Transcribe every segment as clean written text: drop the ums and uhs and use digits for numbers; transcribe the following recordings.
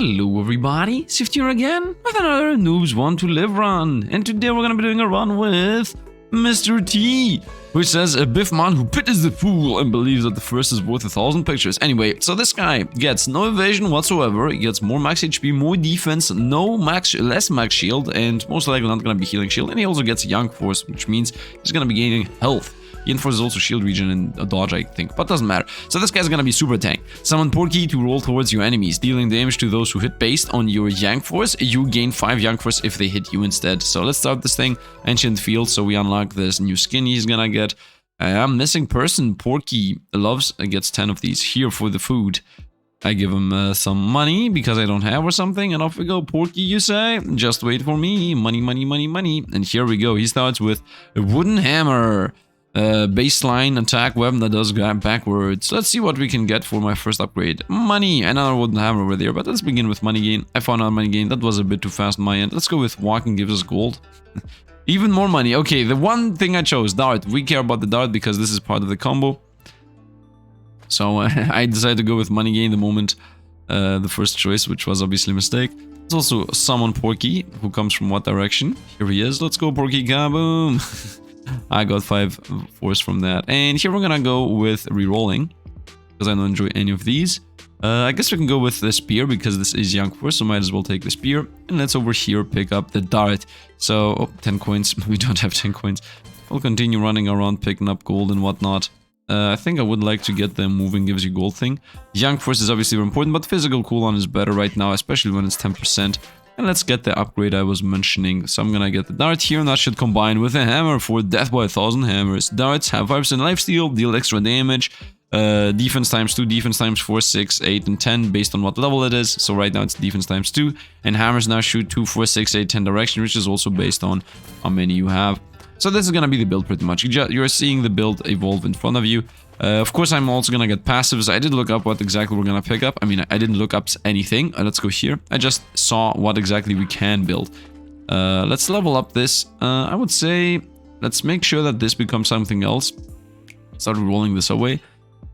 Hello everybody, Sifd here again with another Noobs Want to Live run, and today we're gonna be doing a run with Mr. T, which says a biff man who pities the fool and believes that the first is worth 1,000 pictures. Anyway, so this guy gets no evasion whatsoever, he gets more max HP, more defense, less max shield, and most likely not gonna be healing shield, and he also gets young force, which means he's gonna be gaining health. He enforces also shield regen and a dodge, I think, but doesn't matter. So this guy's gonna be super tank. Summon Porky to roll towards your enemies, dealing damage to those who hit based on your Yang Force. You gain 5 Yang Force if they hit you instead. So let's start this thing. Ancient Field, so we unlock this new skin he's gonna get. Missing Person, Porky gets 10 of these here for the food. I give him some money because I don't have or something, and off we go. Porky, you say? Just wait for me. Money, money, money, money. And here we go. He starts with a wooden hammer. Baseline attack weapon that does grab backwards. Let's see what we can get for my first upgrade. Money. Another wooden hammer over there, but let's begin with money gain. I found out money gain. That was a bit too fast on my end. Let's go with walking gives us gold. Even more money. Okay, the one thing I chose, dart. We care about the dart because this is part of the combo. So I decided to go with money gain the moment the first choice, which was obviously a mistake. Let's also summon Porky, who comes from what direction? Here he is. Let's go, Porky. Kaboom! I got 5 force from that. And here we're gonna go with rerolling, because I don't enjoy any of these. I guess we can go with the spear, because this is young force, so might as well take the spear. And let's over here pick up the dart. So, oh, 10 coins. We don't have 10 coins. We'll continue running around picking up gold and whatnot. I think I would like to get the moving gives you gold thing. Young force is obviously very important, but physical cooldown is better right now, especially when it's 10%. And let's get the upgrade I was mentioning. So I'm gonna get the dart here, and that should combine with a hammer for death by 1,000 hammers. Darts have 5% lifesteal, deal extra damage, defense times 2, defense times 4, 6, 8, and 10 based on what level it is. So right now it's defense times 2, and hammers now shoot 2, 4, 6, 8, 10 direction, which is also based on how many you have. So this is gonna be the build pretty much. You're seeing the build evolve in front of you. Of course, I'm also gonna get passives. I did look up what exactly we're gonna pick up. I mean, I didn't look up anything. Let's go here. I just saw what exactly we can build. Let's level up this. I would say, let's make sure that this becomes something else. Start rolling this away.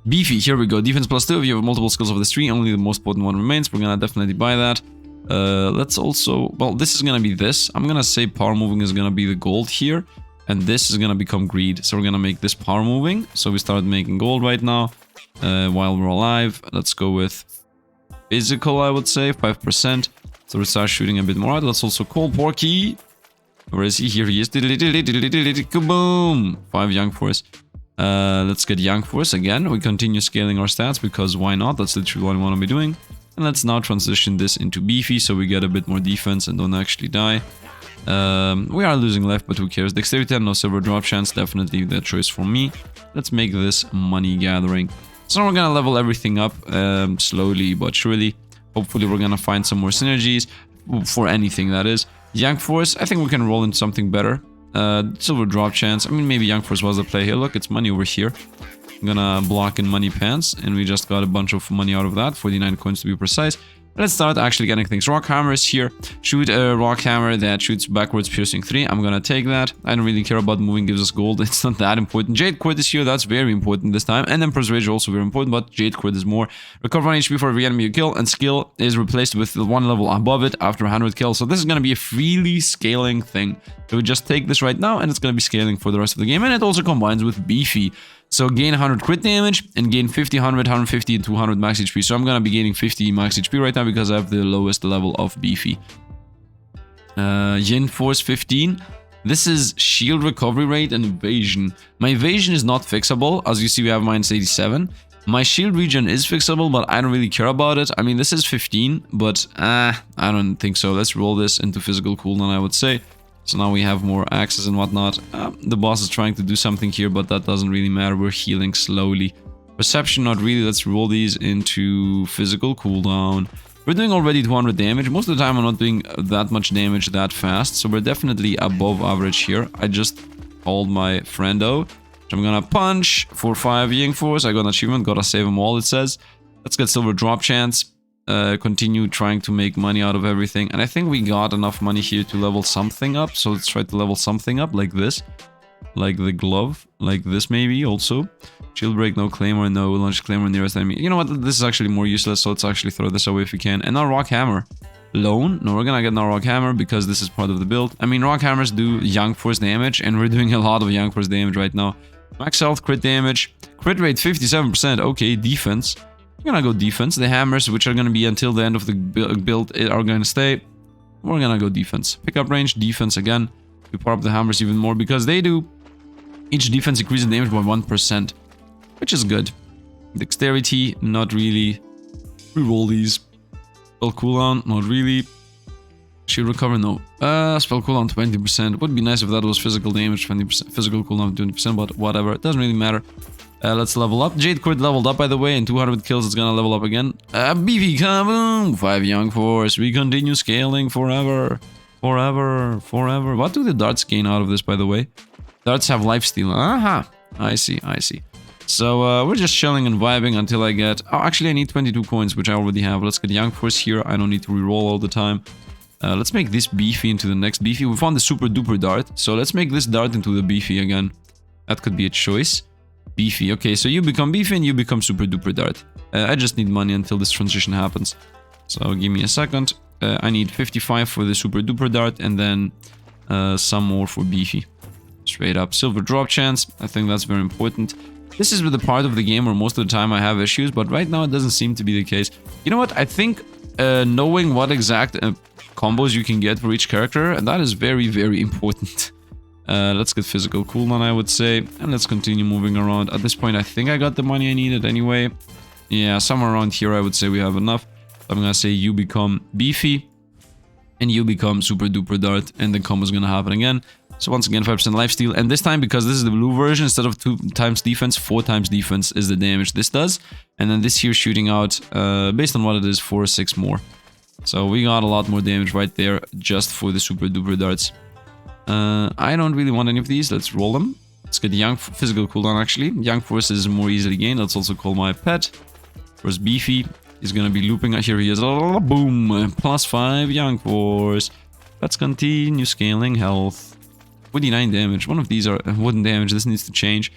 Beefy, here we go. Defense +2. If you have multiple skills of the 3, only the most potent one remains. We're gonna definitely buy that. Let's also, well, this is gonna be this. I'm gonna say power moving is gonna be the gold here. And this is gonna become greed. So we're gonna make this power moving. So we start making gold right now while we're alive. Let's go with physical, I would say, 5%. So we start shooting a bit more out. Let's also call Porky. Where is he? Here he is. Kaboom! 5 young force. Let's get young force again. We continue scaling our stats because why not? That's literally what I want to be doing. And let's now transition this into beefy so we get a bit more defense and don't actually die. We are losing left, but who cares? Dexterity 10, no silver drop chance, definitely the choice for me. Let's make this money gathering. So we're gonna level everything up slowly but surely. Hopefully we're gonna find some more synergies for anything that is. Young Force, I think we can roll into something better. Silver drop chance, I mean maybe Young Force was the play here. Look, it's money over here. I'm gonna block in money pants, and we just got a bunch of money out of that, 49 coins to be precise. Let's start actually getting things. Rock hammer is here. Shoot a rock hammer that shoots backwards, piercing 3. I'm gonna take that. I don't really care about moving gives us gold. It's not that important. Jade Cord is here. That's very important this time. And Emperor's Rage also very important, but Jade Cord is more. Recover 1 HP for every enemy you kill, and skill is replaced with the 1 level above it after 100 kills. So this is gonna be a freely scaling thing. So we just take this right now, and it's gonna be scaling for the rest of the game. And it also combines with Beefy. So gain 100 crit damage and gain 50, 100, 150, and 200 max HP. So I'm gonna be gaining 50 max HP right now because I have the lowest level of Beefy. Yin Force 15. This is shield recovery rate and evasion. My evasion is not fixable. As you see, we have -87. My shield regen is fixable, but I don't really care about it. I mean, this is 15, but I don't think so. Let's roll this into physical cooldown, I would say. So now we have more axes and whatnot. The boss is trying to do something here, but that doesn't really matter. We're healing slowly. Perception, not really. Let's roll these into physical cooldown. We're doing already 200 damage. Most of the time I'm not doing that much damage that fast. So we're definitely above average here. I just called my friendo. I'm gonna punch for 5 Yang Force. I got an achievement. Gotta save them all, it says. Let's get silver drop chance. Continue trying to make money out of everything, and I think we got enough money here to level something up, so let's try to level something up like this. like the glove, like this maybe also. Shield break, no claymore, no launch claymore nearest enemy. You know what, this is actually more useless, so let's actually throw this away if we can. And now rock hammer. Lone? No, we're gonna get now rock hammer because this is part of the build. I mean, rock hammers do young force damage, and we're doing a lot of young force damage right now. Max health, crit damage, crit rate 57%. Okay, defense. We're gonna go defense. The hammers, which are gonna be until the end of the build, are gonna stay. We're gonna go defense. Pickup range, defense again. We power up the hammers even more because they do. Each defense increases damage by 1%, which is good. Dexterity, not really. Reroll these. Spell cooldown, not really. Shield recover, no. Spell cooldown 20%. Would be nice if that was physical damage 20%. Physical cooldown 20%, but whatever. It doesn't really matter. Let's level up. Jade Cord leveled up, by the way, and 200 kills, it's gonna level up again. Beefy kaboom! 5 young force. We continue scaling forever. Forever. Forever. What do the darts gain out of this, by the way? Darts have lifesteal. Aha! I see, I see. So, we're just chilling and vibing until I get... Oh, actually, I need 22 coins, which I already have. Let's get young force here. I don't need to reroll all the time. Let's make this beefy into the next beefy. We found the super duper dart, so let's make this dart into the beefy again. That could be a choice. Beefy. Okay, so you become beefy and you become super duper dart. I just need money until this transition happens. So give me a second. I need 55 for the super duper dart and then some more for beefy. Straight up. Silver drop chance. I think that's very important. This is the part of the game where most of the time I have issues, but right now it doesn't seem to be the case. You know what? I think knowing what exact combos you can get for each character, that is very, very important. Let's get physical cooldown, I would say, and let's continue moving around. At this point, I think I got the money I needed anyway. Yeah, somewhere around here, I would say we have enough. I'm gonna say you become beefy, and you become super duper dart, and the combo's gonna happen again. So once again, 5% lifesteal, and this time, because this is the blue version, instead of 2 times defense, 4 times defense is the damage this does. And then this here shooting out, based on what it is, 4 or 6 more. So we got a lot more damage right there, just for the super duper darts. I don't really want any of these. Let's roll them. Let's get the young physical cooldown, actually. Young force is more easily gained. Let's also call my pet. First beefy is gonna be looping. Here he is. Boom! Plus 5 young force. Let's continue scaling health. 49 damage. One of these are wooden damage. This needs to change.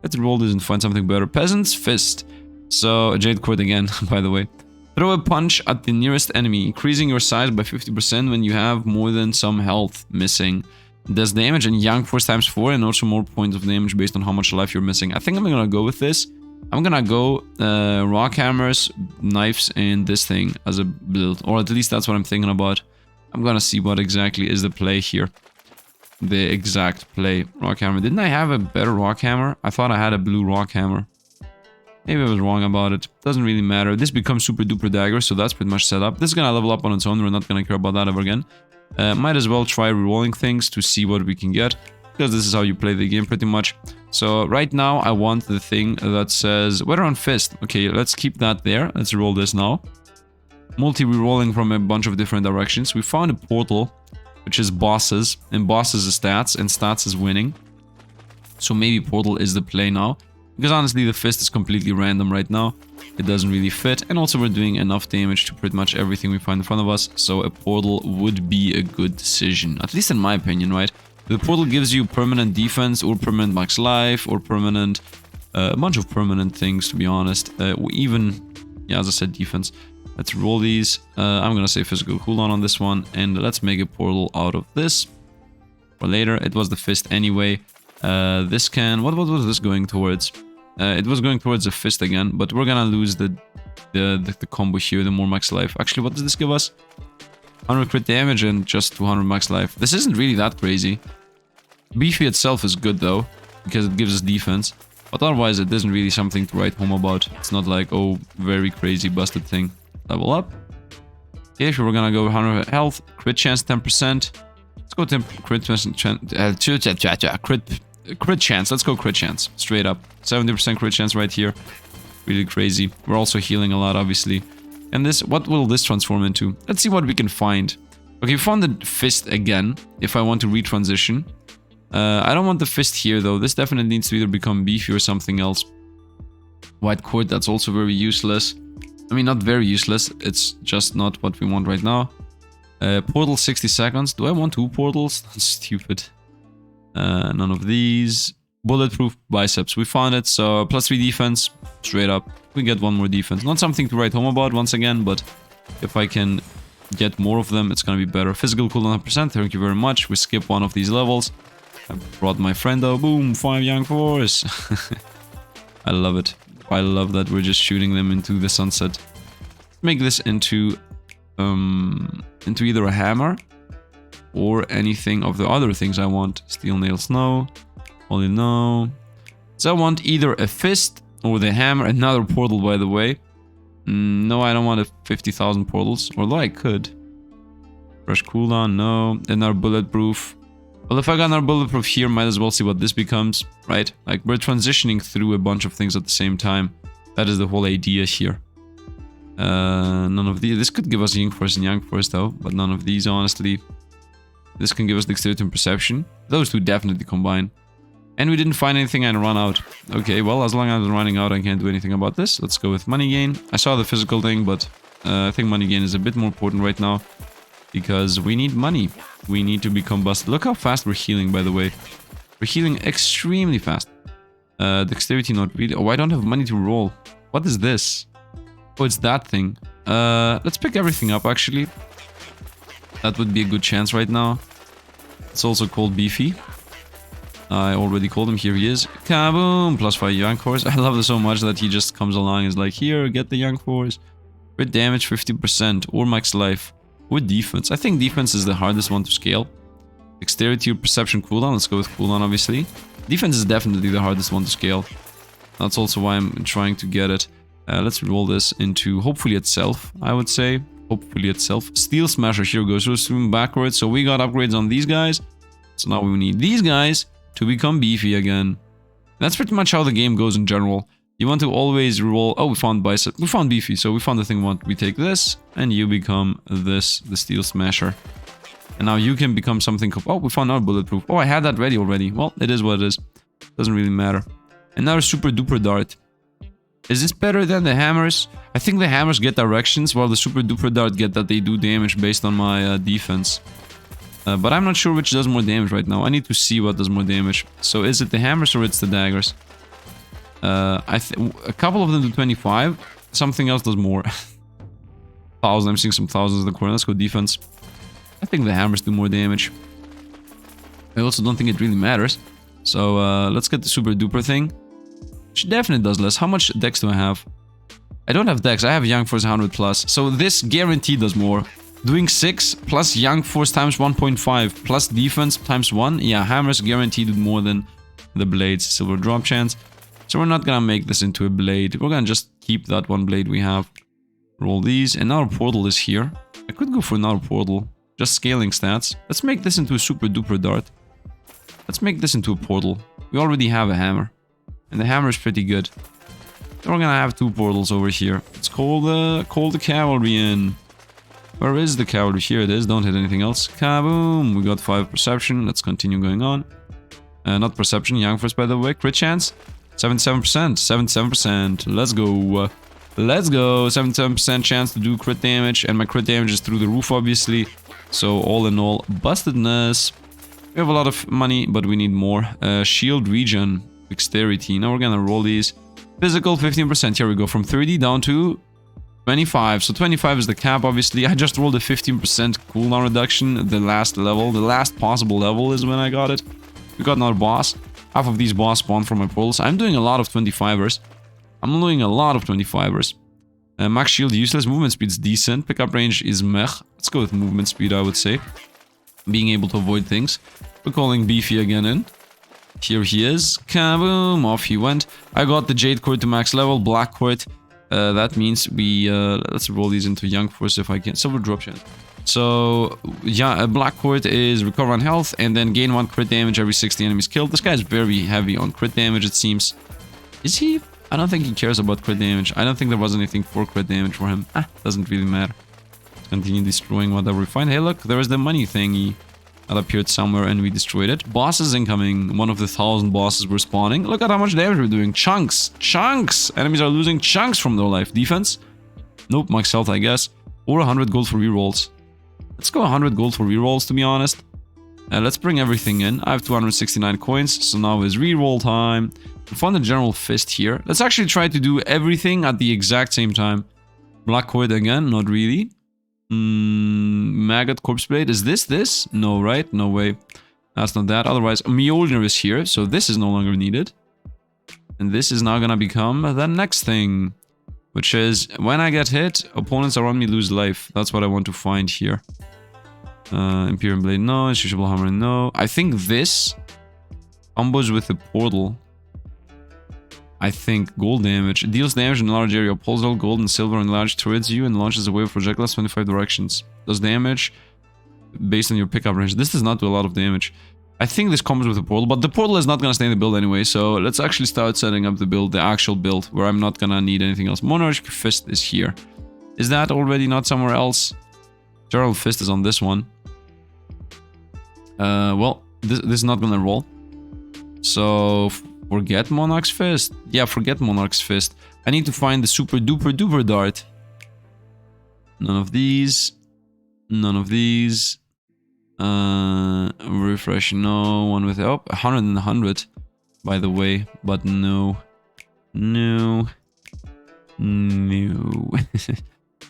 Let's roll this and find something better. Peasant's fist. So, Jade Cord again, by the way. Throw a punch at the nearest enemy, increasing your size by 50% when you have more than some health missing. Does damage and young force times 4 and also more points of damage based on how much life you're missing. I think I'm gonna go with this. I'm gonna go rock hammers, knives, and this thing as a build. Or at least that's what I'm thinking about. I'm gonna see what exactly is the play here. The exact play. Rock hammer. Didn't I have a better rock hammer? I thought I had a blue rock hammer. Maybe I was wrong about it. Doesn't really matter. This becomes super duper dagger, so that's pretty much set up. This is gonna level up on its own. We're not gonna care about that ever again. Might as well try rerolling things to see what we can get, because this is how you play the game pretty much. So right now I want the thing that says weather on fist. Okay, let's keep that there. Let's roll this now. Multi-rerolling from a bunch of different directions. We found a portal, which is bosses, and bosses is stats, and stats is winning. So maybe portal is the play now. Because honestly, the fist is completely random right now. It doesn't really fit. And also we're doing enough damage to pretty much everything we find in front of us. So a portal would be a good decision. At least in my opinion, right? The portal gives you permanent defense or permanent max life or permanent... a bunch of permanent things, to be honest. Even, yeah, as I said, defense. Let's roll these. I'm gonna say physical cooldown on this one. And let's make a portal out of this. For later, it was the fist anyway. This can... What was this going towards? It was going towards the fist again, but we're gonna lose the combo here, the more max life. Actually, what does this give us? 100 crit damage and just 200 max life. This isn't really that crazy. Beefy itself is good though, because it gives us defense. But otherwise, it isn't really something to write home about. It's not like, oh, very crazy busted thing. Level up. Okay, so we're gonna go 100 health, crit chance 10%. Let's go crit chance. Crit chance. Let's go crit chance. Straight up. 70% crit chance right here. Really crazy. We're also healing a lot, obviously. And this, what will this transform into? Let's see what we can find. Okay, we found the fist again, if I want to retransition. I don't want the fist here, though. This definitely needs to either become beefy or something else. White cord, that's also very useless. I mean, not very useless. It's just not what we want right now. Portal 60 seconds. Do I want 2 portals? That's stupid. None of these. Bulletproof biceps. We found it. So +3 defense. Straight up. We get 1 more defense. Not something to write home about once again, but if I can get more of them, it's gonna be better. Physical cooldown 100%. Thank you very much. We skip one of these levels. I brought my friend out. Boom. 5 young force. I love it. I love that we're just shooting them into the sunset. Make this into either a hammer or anything of the other things I want. Steel nails, no. Only no. So I want either a fist or the hammer. Another portal, by the way. No, I don't want a 50,000 portals. Although I could. Fresh cooldown, no. Another bulletproof. Well, if I got another bulletproof here, might as well see what this becomes, right? Like, we're transitioning through a bunch of things at the same time. That is the whole idea here. None of these. This could give us Young Force and Young Force, though, but none of these, honestly. This can give us Dexterity and Perception. Those two definitely combine. And we didn't find anything and run out. Okay, well, as long as I'm running out, I can't do anything about this. Let's go with money gain. I saw the physical thing, but I think money gain is a bit more important right now. Because we need money. We need to be combusted. Look how fast we're healing, by the way. We're healing extremely fast. Dexterity not really. Oh, I don't have money to roll. What is this? Oh, it's that thing. Let's pick everything up, actually. That would be a good chance right now. It's also called Beefy. I already called him. Here he is. Kaboom! +5 young force. I love this so much that he just comes along and is like, here, get the young force. Crit damage 50% or max life. With defense. I think defense is the hardest one to scale. Dexterity or perception cooldown. Let's go with cooldown, obviously. Defense is definitely the hardest one to scale. That's also why I'm trying to get it. Let's roll this into hopefully itself, I would say. Hopefully itself. Steel Smasher, here goes. So swim backwards. So we got upgrades on these guys. So now we need these guys to become beefy again. That's pretty much how the game goes in general. You want to always roll... Oh, we found bicep. We found beefy, so we found the thing we want. We take this, and you become this, the Steel Smasher. And now you can become something... Oh, we found our bulletproof. Oh, I had that ready already. Well, it is what it is. Doesn't really matter. And now a super duper dart. Is this better than the hammers? I think the hammers get directions, while the super duper dart get that they do damage based on my defense. But I'm not sure which does more damage right now. I need to see what does more damage. So is it the hammers or it's the daggers? A couple of them do 25. Something else does more. 1,000. I'm seeing some thousands in the corner. Let's go defense. I think the hammers do more damage. I also don't think it really matters. So let's get the super duper thing. Which definitely does less. How much dex do I have? I don't have dex. I have young force 100 plus. So this guarantee does more. Doing 6 plus young force times 1.5 plus defense times 1. Yeah, hammers guaranteed more than the blades. Silver drop chance. So we're not gonna make this into a blade. We're gonna just keep that one blade we have. Roll these. And our portal is here. I could go for another portal. Just scaling stats. Let's make this into a super duper dart. Let's make this into a portal. We already have a hammer. And the hammer is pretty good. Then we're gonna have 2 portals over here. Let's call the cavalry in. Where is the cavalry? Here it is. Don't hit anything else. Kaboom! We got 5 perception. Let's continue going on. Not perception. Young force, by the way. Crit chance. 77%. 77%. Let's go. Let's go. 77% chance to do crit damage. And my crit damage is through the roof, obviously. So all in all, bustedness. We have a lot of money, but we need more. Shield regen. Dexterity. Now we're gonna roll these. Physical 15%. Here we go. From 30 down to 25. So 25 is the cap, obviously. I just rolled a 15% cooldown reduction. The last level. The last possible level is when I got it. We got another boss. Half of these boss spawn from my portals. I'm doing a lot of 25ers. I'm doing a lot of 25ers. Max shield useless. Movement speed is decent. Pickup range is meh. Let's go with movement speed, I would say. Being able to avoid things. We're calling Beefy again in. Here he is. Kaboom! Off he went. I got the Jade Court to max level. Black Court. That means we... let's roll these into Young Force if I can. Silver drop chance. So, yeah, Black Court is recover on health and then gain 1 crit damage every 60 enemies killed. This guy's very heavy on crit damage, it seems. Is he? I don't think he cares about crit damage. I don't think there was anything for crit damage for him. Doesn't really matter. Let's continue destroying whatever we find. Hey, look, there's the money thingy that appeared somewhere and we destroyed it. Bosses incoming. One of the 1,000 bosses were spawning. Look at how much damage we're doing. Chunks! Chunks! Enemies are losing chunks from their life. Defense? Nope, max health, I guess. Or 100 gold for rerolls. Let's go 100 gold for rerolls, to be honest. Let's bring everything in. I have 269 coins, so now is reroll time. We found the General Fist here. Let's actually try to do everything at the exact same time. Black Coin again, not really. Maggot Corpse Blade, is this? No, right? No way. That's not that. Otherwise, Mjolnir is here, so this is no longer needed. And this is now gonna become the next thing. Which is, when I get hit, opponents around me lose life. That's what I want to find here. Imperium Blade, no. Insatiable Hammer, no. I think this combos with the portal. I think gold damage. It deals damage in a large area. Pulls all gold and silver and large towards you and launches a wave of projectiles 25 directions. Does damage based on your pickup range. This does not do a lot of damage. I think this comes with the portal, but the portal is not going to stay in the build anyway, so let's actually start setting up the build, the actual build, where I'm not going to need anything else. Monarch Fist is here. Is that already not somewhere else? General Fist is on this one. Well, this is not going to roll. So, forget Monarch's Fist. Yeah, forget Monarch's Fist. I need to find the super duper duper dart. None of these. None of these. Refresh, no. One with, oh, 100 and 100, by the way. But no. No. No.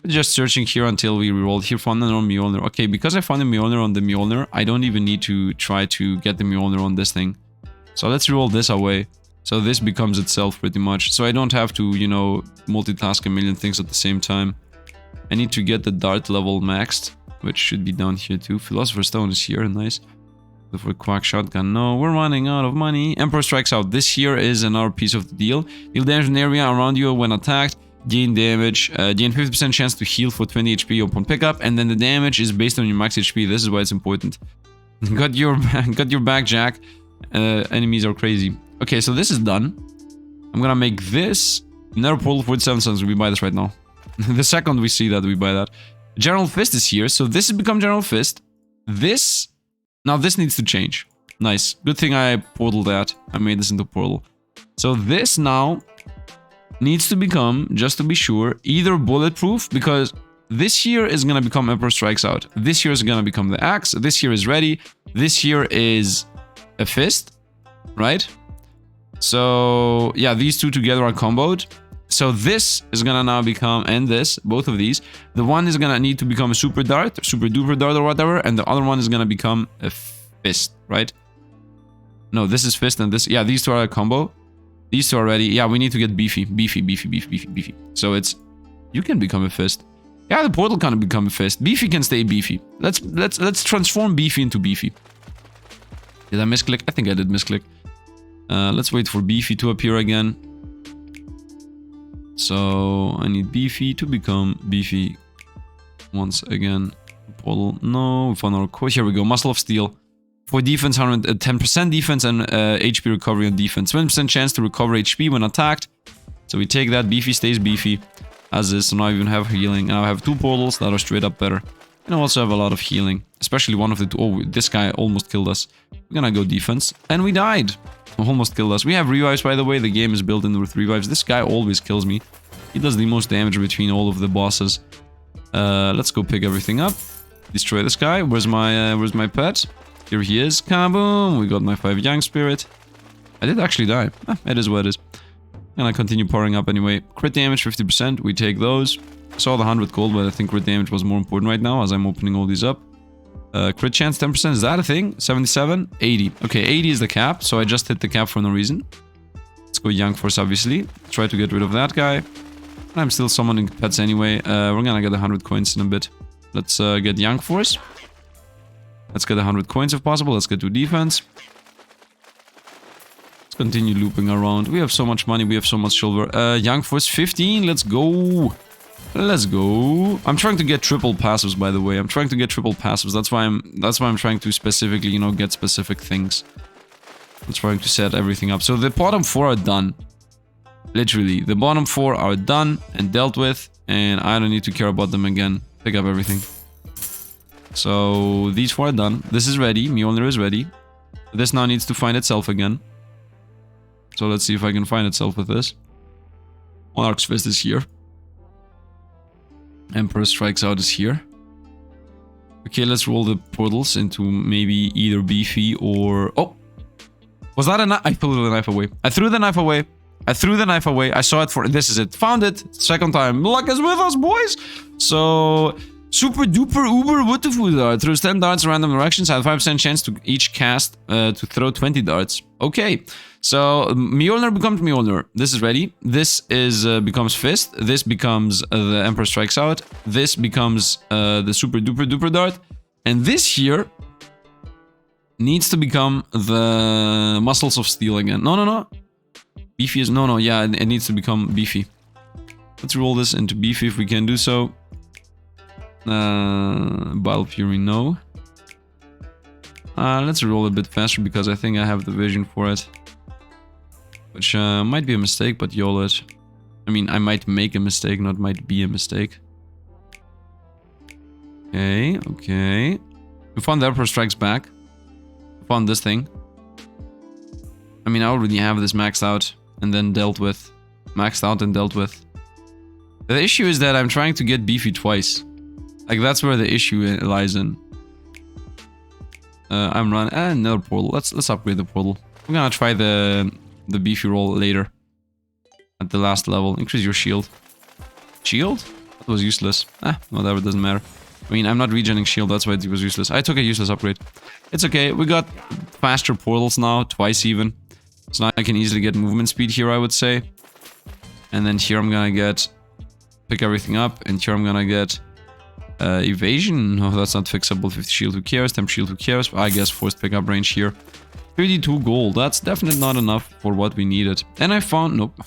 Just searching here until we rerolled. Here, found another Mjolnir. Okay, because I found a Mjolnir on the Mjolnir, I don't even need to try to get the Mjolnir on this thing. So let's reroll this away. So this becomes itself pretty much. So I don't have to, you know, multitask a million things at the same time. I need to get the dart level maxed, which should be down here too. Philosopher's Stone is here, nice. For Quack Shotgun, no, we're running out of money. Emperor Strikes Out. This here is another piece of the deal. Deal damage in an area around you when attacked. Gain damage. Gain 50% chance to heal for 20 HP upon pickup. And then the damage is based on your max HP. This is why it's important. got your back, Jack. Enemies are crazy. Okay, so this is done. I'm gonna make this. Nether Portal 47 cents. We buy this right now. The second we see that, we buy that. General Fist is here, so this has become General Fist. This... Now this needs to change. Nice. Good thing I portaled that. I made this into portal. So this now needs to become, just to be sure, either bulletproof, because this here is gonna become Emperor Strikes Out. This here is gonna become the axe. This here is ready. This here is a fist, right? So yeah, these two together are comboed. So this is gonna now become, and this, both of these, the one is gonna need to become a super dart, super duper dart or whatever, and the other one is gonna become a fist, right? No, this is fist and this, yeah, these two are a combo. These two are ready. Yeah, we need to get beefy. So it's, you can become a fist. Yeah, the portal can become a fist. Beefy can stay beefy. Let's transform beefy into beefy. Did I misclick? I think I did misclick. Let's wait for beefy to appear again. So I need beefy to become beefy once again. Portal, no, we found our core. Here we go. Muscle of Steel. For defense, 10% defense and HP recovery on defense. 20% chance to recover HP when attacked. So we take that. Beefy stays beefy as is. So now I even have healing. And I have two portals that are straight up better. And I also have a lot of healing. Especially one of the two. Oh, this guy almost killed us. We're gonna go defense. And we died. Almost killed us. We have revives, by the way. The game is built in with revives. This guy always kills me. He does the most damage between all of the bosses. Let's go pick everything up. Destroy this guy. Where's my pet? Here he is. Kaboom! We got my 5 Yang Spirit. I did actually die. It is what it is. And I continue powering up anyway. Crit damage 50%. We take those. I saw the 100 gold, but I think crit damage was more important right now as I'm opening all these up. Crit chance 10%, is that a thing? 77? 80. Okay, 80 is the cap, so I just hit the cap for no reason. Let's go Young Force, obviously. Try to get rid of that guy. I'm still summoning pets anyway. We're gonna get 100 coins in a bit. Let's get Young Force. Let's get 100 coins if possible. Let's get to defense. Let's continue looping around. We have so much money, we have so much silver. Young Force 15, let's go. Let's go. I'm trying to get triple passives, by the way. I'm trying to get triple passives. That's why I'm trying to specifically, you know, get specific things. I'm trying to set everything up. So the bottom 4 are done. Literally, the bottom 4 are done and dealt with, and I don't need to care about them again. Pick up everything. So these 4 are done. This is ready. Mjolnir is ready. This now needs to find itself again. So let's see if I can find itself with this. Monarch's Fist is here. Emperor Strikes Out is here. Okay, let's roll the portals into maybe either beefy or... Oh! Was that a knife? I threw the knife away. I threw the knife away. I threw the knife away. I saw it for... This is it. Found it. Second time. Luck is with us, boys! So... Super duper uber wonderful dart. Throws 10 darts in random directions. I have 5% chance to each cast to throw 20 darts. Okay. So, Mjolnir becomes Mjolnir. This is ready. This is becomes Fist. This becomes the Emperor Strikes Out. This becomes the super duper duper dart. And this here needs to become the Muscles of Steel again. No, no, no. Beefy is... No, no, yeah, it needs to become Beefy. Let's roll this into Beefy if we can do so. Bile Fury, no. Let's roll a bit faster because I think I have the vision for it. Which might be a mistake, but YOLO it. I mean, I might make a mistake, not might be a mistake. Okay, okay. We found the Emperor Strikes Back. We found this thing. I mean, I already have this maxed out and then dealt with. Maxed out and dealt with. The issue is that I'm trying to get Beefy twice. Like, that's where the issue lies in. I'm running... another portal. Let's upgrade the portal. I'm gonna try the Beefy roll later. At the last level. Increase your shield. Shield? That was useless. Whatever, doesn't matter. I mean, I'm not regenerating shield, that's why it was useless. I took a useless upgrade. It's okay, we got faster portals now, twice even. So now I can easily get movement speed here, I would say. And then here I'm gonna get... Pick everything up, and here I'm gonna get... evasion? No, that's not fixable. 50 shield, who cares? 10 shield, who cares? I guess forced pickup range here. 32 gold, that's definitely not enough for what we needed. And I found... Nope.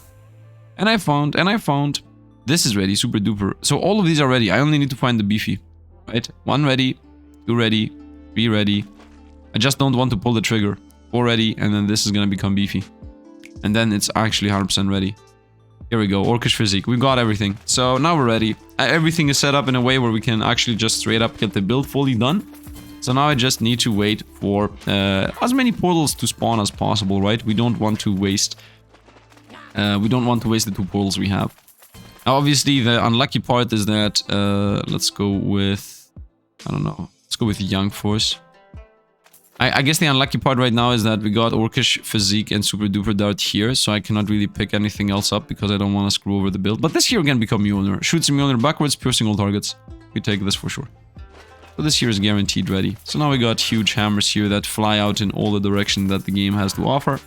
And I found... This is ready, super duper. So all of these are ready, I only need to find the Beefy. Right? 1 ready, 2 ready, 3 ready. I just don't want to pull the trigger. 4 ready, and then this is gonna become Beefy. And then it's actually 100% ready. Here we go, Orcish Physique. We got everything. So now we're ready. Everything is set up in a way where we can actually just straight up get the build fully done. So now I just need to wait for as many portals to spawn as possible, right? We don't want to waste... the 2 portals we have. Now, obviously, the unlucky part is that... let's go with... I don't know. Let's go with Young Force. I guess the unlucky part right now is that we got Orcish Physique and Super Duper Dart here, so I cannot really pick anything else up because I don't want to screw over the build. But this here can become Mjolnir. Shoots Mjolnir backwards, piercing all targets. We take this for sure. So this here is guaranteed ready. So now we got huge hammers here that fly out in all the direction that the game has to offer.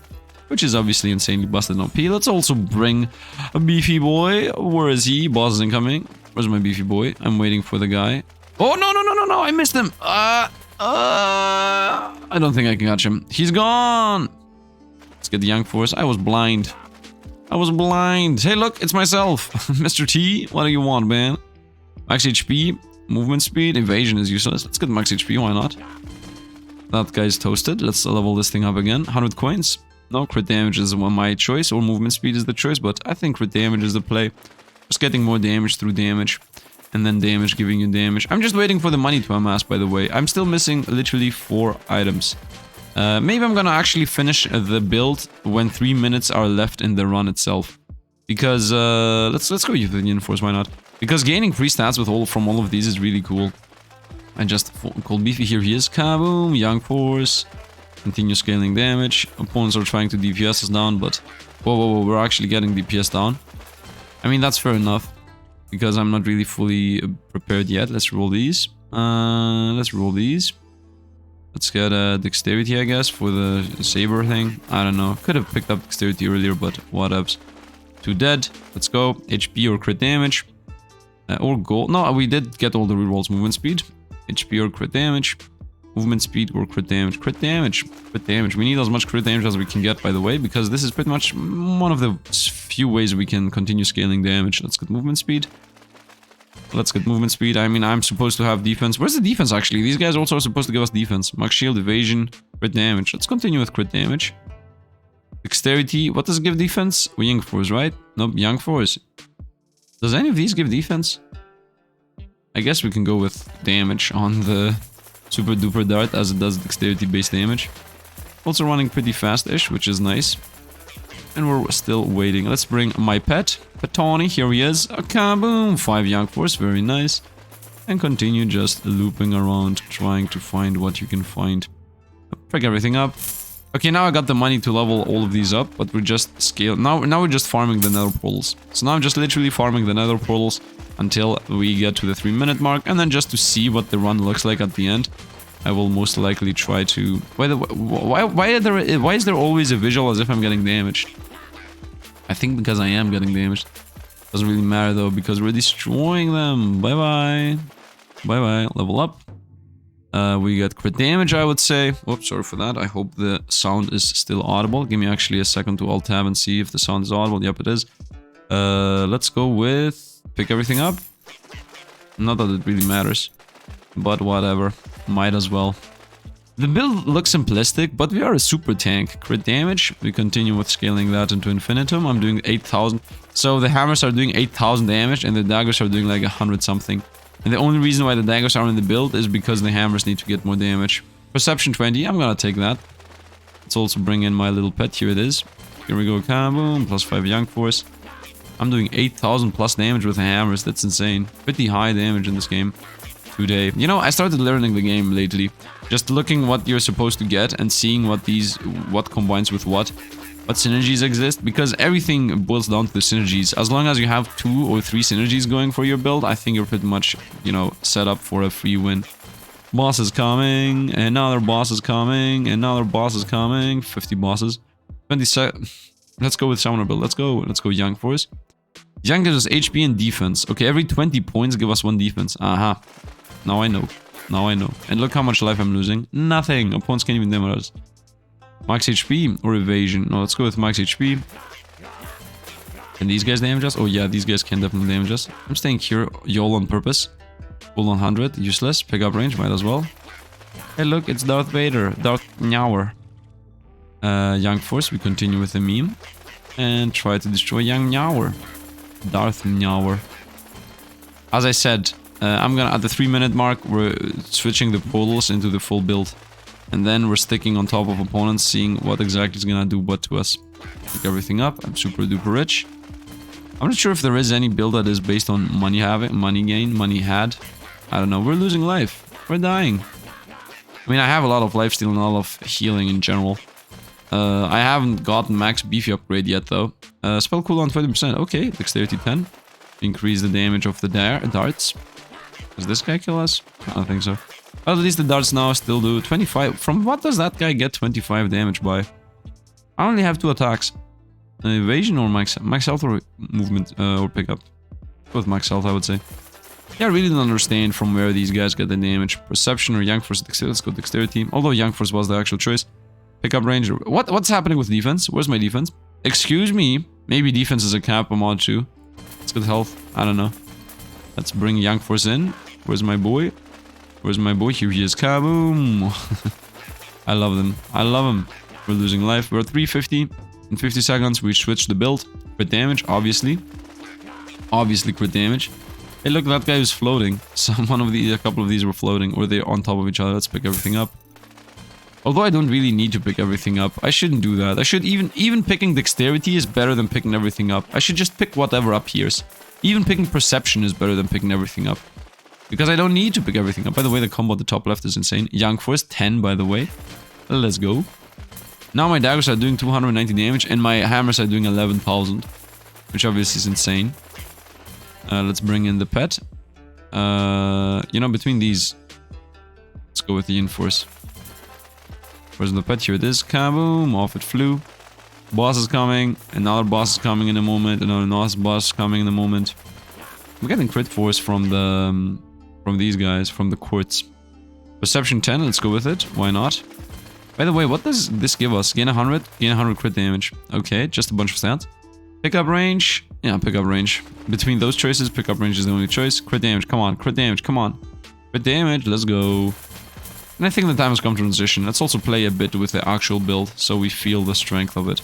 Which is obviously insanely busted on P. Let's also bring a Beefy boy. Where is he? Boss is incoming. Where's my Beefy boy? I'm waiting for the guy. Oh, no, no, no, no, no. I missed him. I don't think I can catch him. He's gone. Let's get the Young Force. I was blind. I was blind. Hey, look, it's myself. Mr. T, what do you want, man? Max HP, movement speed, evasion is useless. Let's get max HP, why not? That guy's toasted. Let's level this thing up again. 100 coins. No, crit damage is my choice, or movement speed is the choice, but I think crit damage is the play. Just getting more damage through damage. And then damage giving you damage. I'm just waiting for the money to amass, by the way. I'm still missing literally 4 items. Maybe I'm gonna actually finish the build when 3 minutes are left in the run itself. Because, let's go Zathien Force, why not? Because gaining free stats with from all of these is really cool. I just called Beefy, here he is. Kaboom, Young Force. Continue scaling damage. Opponents are trying to DPS us down, but... Whoa, whoa, whoa, we're actually getting DPS down. I mean, that's fair enough. Because I'm not really fully prepared yet. Let's roll these. Let's roll these. Let's get Dexterity, I guess, for the Saber thing. I don't know. Could have picked up Dexterity earlier, but whatevs. 2 dead. Let's go. HP or crit damage. Or gold. No, we did get all the rerolls. Movement speed. HP or crit damage. Movement speed or crit damage. Crit damage. Crit damage. We need as much crit damage as we can get, by the way, because this is pretty much one of the few ways we can continue scaling damage. Let's get movement speed. Let's get movement speed. I mean, I'm supposed to have defense. Where's the defense, actually? These guys also are supposed to give us defense. Max shield, evasion, crit damage. Let's continue with crit damage. Dexterity. What does it give defense? Young Force, right? Nope, Young Force. Does any of these give defense? I guess we can go with damage on the Super Duper Dart as it does Dexterity based damage. Also running pretty fast-ish, which is nice. And we're still waiting. Let's bring my pet, Petoni. Here he is. Kaboom! 5 Young Force, very nice. and continue just looping around, trying to find what you can find. Pick everything up. Okay, now I got the money to level all of these up, but we're just now we're just farming the nether portals. So now I'm just literally farming the nether portals until we get to the 3-minute mark, and then just to see what the run looks like at the end, I will most likely try to... Why is there always a visual as if I'm getting damaged? I think because I am getting damaged. Doesn't really matter though, because we're destroying them. Bye-bye. Bye-bye. Level up. We get crit damage, I would say. Whoops, sorry for that. I hope the sound is still audible. Give me actually a second to alt-tab and see if the sound is audible. Yep, it is. Let's go with... Pick everything up. Not that it really matters. But whatever. Might as well. The build looks simplistic, but we are a super tank. Crit damage. We continue with scaling that into infinitum. I'm doing 8,000. So the hammers are doing 8,000 damage and the daggers are doing like 100 something. And the only reason why the daggers are in the build is because the hammers need to get more damage. Perception 20, I'm gonna take that. Let's also bring in my little pet, here it is. Here we go, kaboom, plus 5 young force. I'm doing 8,000 plus damage with the hammers, that's insane. Pretty high damage in this game today. You know, I started learning the game lately. Just looking what you're supposed to get and seeing what combines with what synergies exist, because everything boils down to the synergies. As long as you have 2 or 3 synergies going for your build, I think you're pretty much, you know, set up for a free win. Boss is coming, another boss is coming, another boss is coming, 50 bosses. 27. Let's go with Summoner build, let's go Young Force. Young gives us HP and defense. Okay, every 20 points give us 1 defense. Aha. Now I know. Now I know. And look how much life I'm losing. Nothing. Opponents can't even damage us. Max HP or evasion? No, let's go with max HP. Can these guys damage us? Oh yeah, these guys can definitely damage us. I'm staying here, YOL on purpose. Full on 100, useless. Pick up range, might as well. Hey look, it's Darth Vader. Darth Nyawer. Young Force, we continue with the meme. And try to destroy Young Nyawer. Darth Nyawer. As I said, I'm gonna, at the 3-minute mark, we're switching the portals into the full build. And then we're sticking on top of opponents, seeing what exactly is gonna do what to us. Pick everything up, I'm super duper rich. I'm not sure if there is any build that is based on money having, money gain, money had. I don't know, we're losing life. We're dying. I mean, I have a lot of lifesteal and a lot of healing in general. I haven't gotten max beefy upgrade yet though. Spell cooldown 20%, okay, dexterity 10. Increase the damage of the darts. Does this guy kill us? I don't think so. But at least the darts now still do 25. From what does that guy get 25 damage by? I only have 2 attacks. Evasion or max health or movement or pickup? Both max health, I would say. Yeah, I really don't understand from where these guys get the damage. Perception or Young Force dexterity. Let's go dexterity. Although Young Force was the actual choice. Pickup range. What's happening with defense? Where's my defense? Excuse me. Maybe defense is a cap on mod 2. Let's get health. I don't know. Let's bring Young Force in. Where's my boy? Where's my boy? Here he is. Kaboom! I love them. I love him. We're losing life. We're at 350. In 50 seconds, we switch the build. Crit damage, obviously. Obviously, crit damage. Hey, look, that guy is floating. So a couple of these were floating, or they're on top of each other. Let's pick everything up. Although I don't really need to pick everything up. I shouldn't do that. I should even picking dexterity is better than picking everything up. I should just pick whatever appears. Even picking perception is better than picking everything up. Because I don't need to pick everything up. By the way, the combo at the top left is insane. Young Force, 10 by the way. Let's go. Now my daggers are doing 290 damage and my hammers are doing 11,000. Which obviously is insane. Let's bring in the pet. You know, between these... Let's go with the Enforce. Where's the pet? Here it is. Kaboom! Off it flew. Boss is coming. Another boss is coming in a moment. Another boss is coming in a moment. I'm getting crit force from these guys, from the quartz. Perception 10, let's go with it. Why not? By the way, what does this give us? Gain 100? Gain 100 crit damage. Okay, just a bunch of stats. Pickup range. Yeah, pickup range. Between those choices, pickup range is the only choice. Crit damage, come on. Crit damage, come on. Crit damage, let's go. And I think the time has come to transition. Let's also play a bit with the actual build, so we feel the strength of it.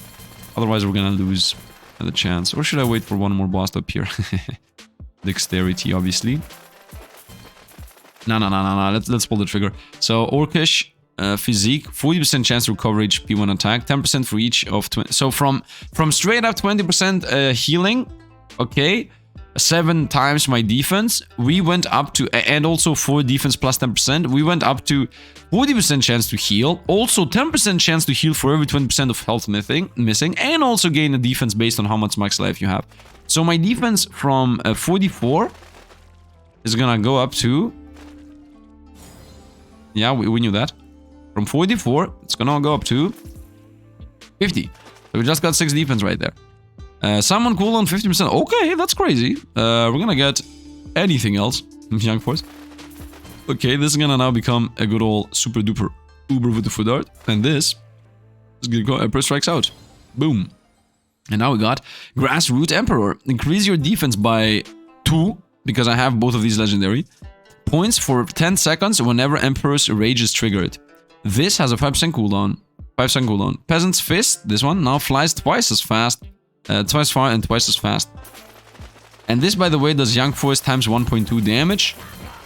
Otherwise, we're gonna lose the chance. Or should I wait for one more boss to appear? Dexterity, obviously. No. Let's pull the trigger. So, Orcish, Physique, 40% chance to recover HP when attack, 10% for each of 20. So, from straight up 20% healing, okay, 7 times my defense, we went up to, and also for defense plus 10%, we went up to 40% chance to heal, also 10% chance to heal for every 20% of health missing, and also gain a defense based on how much max life you have. So my defense from 44 is gonna go up to, yeah, we knew that. From 44, it's gonna go up to 50. So we just got 6 defense right there. Summon cooldown 50%. Okay, that's crazy. We're gonna get anything else. Young Force. Okay, this is gonna now become a good old super duper uber with the dart. And this is gonna go Emperor Strikes Out. Boom. And now we got Grassroot Emperor. Increase your defense by 2, because I have both of these legendary. Points for 10 seconds whenever Emperor's Rage is triggered. This has a 5% cooldown. 5-second cooldown. Peasant's Fist, this one, now flies twice as fast. Twice far and twice as fast. And this, by the way, does Young Force times 1.2 damage.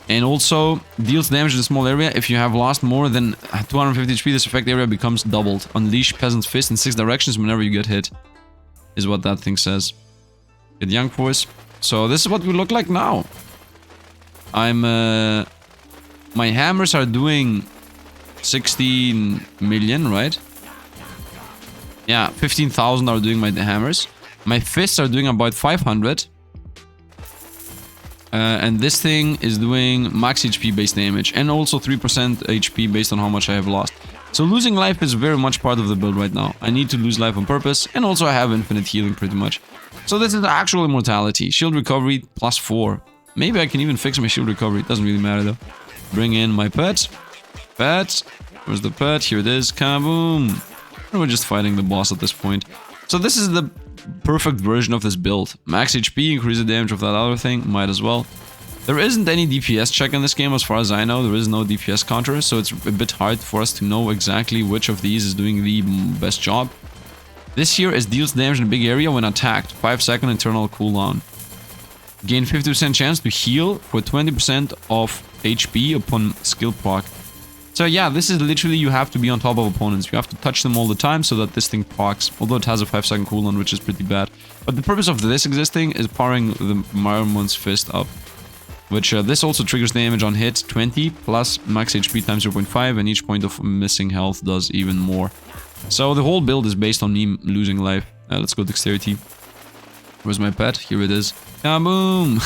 And also deals damage in a small area. If you have lost more than 250 HP, this effect area becomes doubled. Unleash Peasant's Fist in 6 directions whenever you get hit. Is what that thing says. Get Young Force. So this is what we look like now. My hammers are doing 16 million, right? Yeah, 15,000 are doing my hammers. My fists are doing about 500. And this thing is doing max HP based damage. And also 3% HP based on how much I have lost. So losing life is very much part of the build right now. I need to lose life on purpose. And also I have infinite healing pretty much. So this is the actual immortality. Shield recovery plus 4. Maybe I can even fix my shield recovery. It doesn't really matter though. Bring in my pet. Pet. Where's the pet? Here it is. Kaboom. We're just fighting the boss at this point. So this is the perfect version of this build. Max HP, increase the damage of that other thing, might as well. There isn't any DPS check in this game as far as I know. There is no DPS counter, so it's a bit hard for us to know exactly which of these is doing the best job. This here is deals damage in a big area when attacked. 5-second internal cooldown. Gain 50% chance to heal for 20% of HP upon skill proc. So yeah, this is literally, you have to be on top of opponents. You have to touch them all the time so that this thing procs. Although it has a 5-second cooldown, which is pretty bad. But the purpose of this existing is powering the Marmon's Fist up. Which this also triggers damage on hit 20 plus max HP times 0.5, and each point of missing health does even more. So the whole build is based on me losing life. Let's go Dexterity. Where's my pet? Here it is. Kaboom!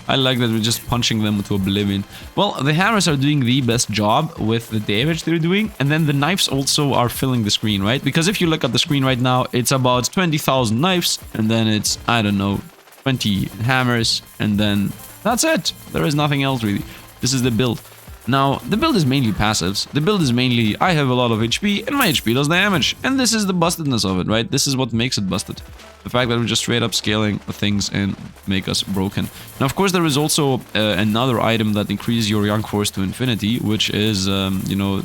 I like that we're just punching them to oblivion. Well, the hammers are doing the best job with the damage they're doing, and then the knives also are filling the screen, right? Because if you look at the screen right now, it's about 20,000 knives, and then it's, I don't know, 20 hammers, and then that's it. There is nothing else really. This is the build. Now, the build is mainly passives. The build is mainly, I have a lot of HP, and my HP does damage. And this is the bustedness of it, right? This is what makes it busted. The fact that we're just straight up scaling things and make us broken. Now, of course, there is also another item that increases your Young Force to infinity, which is, you know,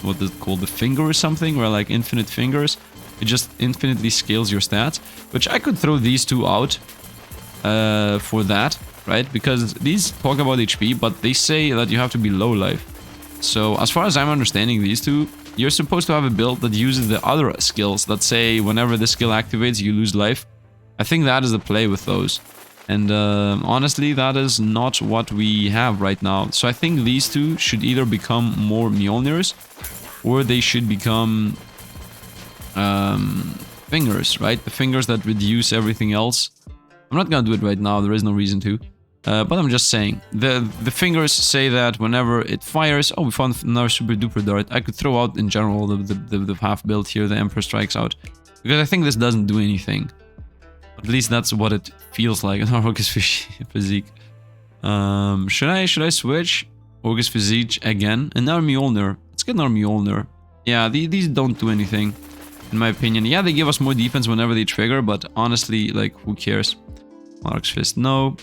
what is it called? The finger or something, where like infinite fingers. It just infinitely scales your stats, which I could throw these two out for that. Right? Because these talk about HP, but they say that you have to be low life. So as far as I'm understanding these two, you're supposed to have a build that uses the other skills that say whenever this skill activates, you lose life. I think that is the play with those. And honestly, that is not what we have right now. So I think these two should either become more Mjolnirs, or they should become fingers, right? The fingers that reduce everything else. I'm not gonna do it right now, there is no reason to. But I'm just saying, the fingers say that whenever it fires... Oh, we found another super duper dart. I could throw out in general the half build here, the Emperor Strikes Out. Because I think this doesn't do anything. At least that's what it feels like in our August Physique. Should I switch August Physique again? Another Mjolnir. Let's get another Mjolnir. Yeah, these don't do anything, in my opinion. Yeah, they give us more defense whenever they trigger, but honestly, like, who cares? Monarch's Fist, no.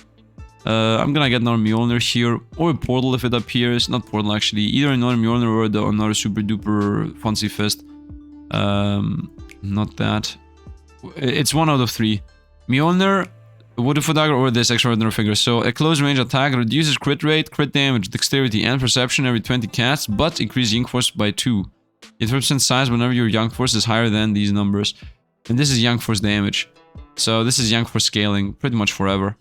I'm gonna get another Mjolnir here, or a portal if it appears. Not portal actually, either another Mjolnir or another super duper fancy fist. Not that. It's one out of 3. Mjolnir, Wooden Dagger, or this extraordinary figure. So a close range attack reduces crit rate, crit damage, dexterity, and perception every 20 casts, but increases Young Force by 2. It represents size whenever your Young Force is higher than these numbers. And this is Young Force damage. So this is young for scaling pretty much forever.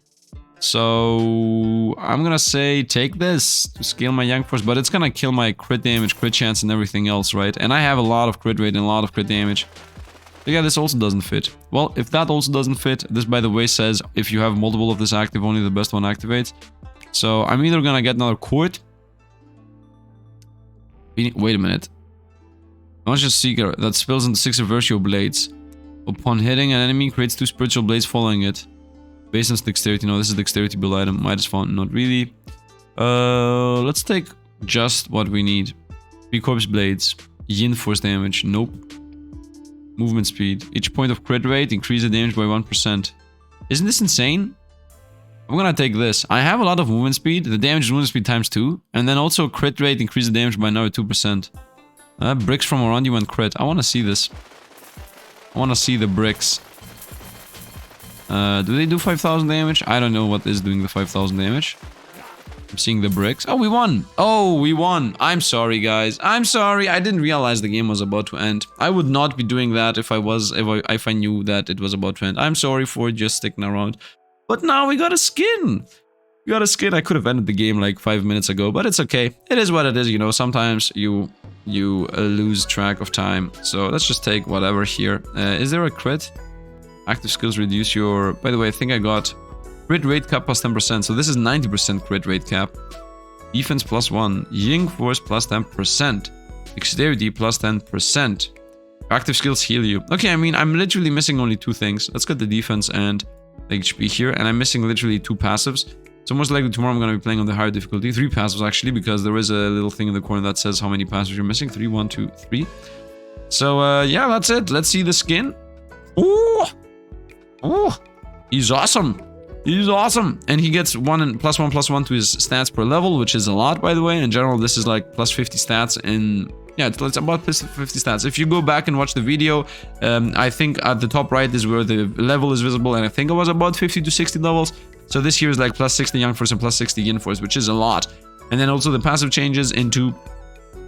So I'm gonna say take this to scale my young force, but it's gonna kill my crit damage, crit chance, and everything else, right? And I have a lot of crit rate and a lot of crit damage. So yeah, this also doesn't fit. Well, if that also doesn't fit, this by the way says if you have multiple of this active, only the best one activates. So I'm either gonna get another court. Wait a minute. Conscious Seeker that spills into 6 Reversio blades. Upon hitting an enemy, creates 2 spiritual blades following it. Based on dexterity. No, this is dexterity build item. Midas Fountain, not really. Let's take just what we need. 3 corpse blades. Yin force damage. Nope. Movement speed. Each point of crit rate increase the damage by 1%. Isn't this insane? I'm gonna take this. I have a lot of movement speed. The damage is movement speed times 2. And then also crit rate increase the damage by another 2%. Bricks from around you and crit. I wanna see this. I wanna see the bricks. Do they do 5,000 damage? I don't know what is doing the 5,000 damage. I'm seeing the bricks. Oh, we won! Oh, we won! I'm sorry, guys. I'm sorry. I didn't realize the game was about to end. I would not be doing that if I knew that it was about to end. I'm sorry for just sticking around. But now we got a skin! We got a skin. I could have ended the game like 5 minutes ago, but it's okay. It is what it is, you know. Sometimes you lose track of time. So let's just take whatever here. Is there a crit? Active skills reduce your... By the way, I think I got crit rate cap plus 10%. So this is 90% crit rate cap. Defense plus 1. Ying force plus 10%. Dexterity plus 10%. Active skills heal you. Okay, I mean, I'm literally missing only 2 things. Let's get the defense and the HP here. And I'm missing literally 2 passives. So most likely tomorrow I'm going to be playing on the higher difficulty. 3 passives actually, because there is a little thing in the corner that says how many passives you're missing. 3, 1, 2, 3. So yeah, that's it. Let's see the skin. Ooh! Oh, he's awesome. He's awesome. And he gets 1 and +1/+1 to his stats per level, which is a lot, by the way. In general, this is like plus 50 stats in... Yeah, it's about plus 50 stats. If you go back and watch the video, I think at the top right is where the level is visible, and I think it was about 50 to 60 levels. So this here is like plus 60 Young Force and plus 60 Yin Force, which is a lot. And then also the passive changes into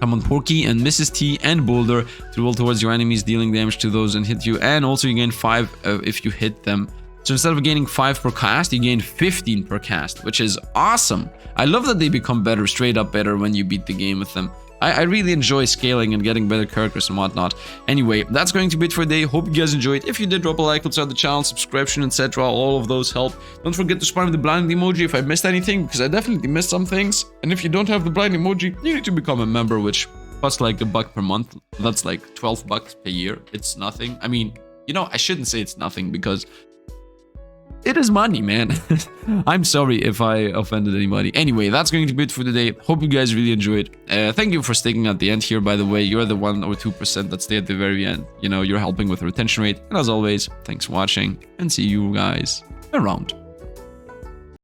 Summon Porky and Mrs. T and Boulder to roll towards your enemies, dealing damage to those and hit you. And also you gain 5 if you hit them. So instead of gaining 5 per cast, you gain 15 per cast, which is awesome. I love that they become better, straight up better when you beat the game with them. I really enjoy scaling and getting better characters and whatnot. Anyway, that's going to be it for today. Hope you guys enjoyed. If you did, drop a like, outside the channel, subscription, etc. All of those help. Don't forget to spam the blind emoji if I missed anything, because I definitely missed some things. And if you don't have the blind emoji, you need to become a member, which costs like $1 per month. That's like 12 bucks per year. It's nothing. I mean, you know, I shouldn't say it's nothing, because it is money, man. I'm sorry if I offended anybody. Anyway, that's going to be it for today. Hope you guys really enjoyed. Thank you for sticking at the end here, by the way. You're the 1 or 2% that stay at the very end. You know, you're helping with the retention rate. And as always, thanks for watching, and see you guys around.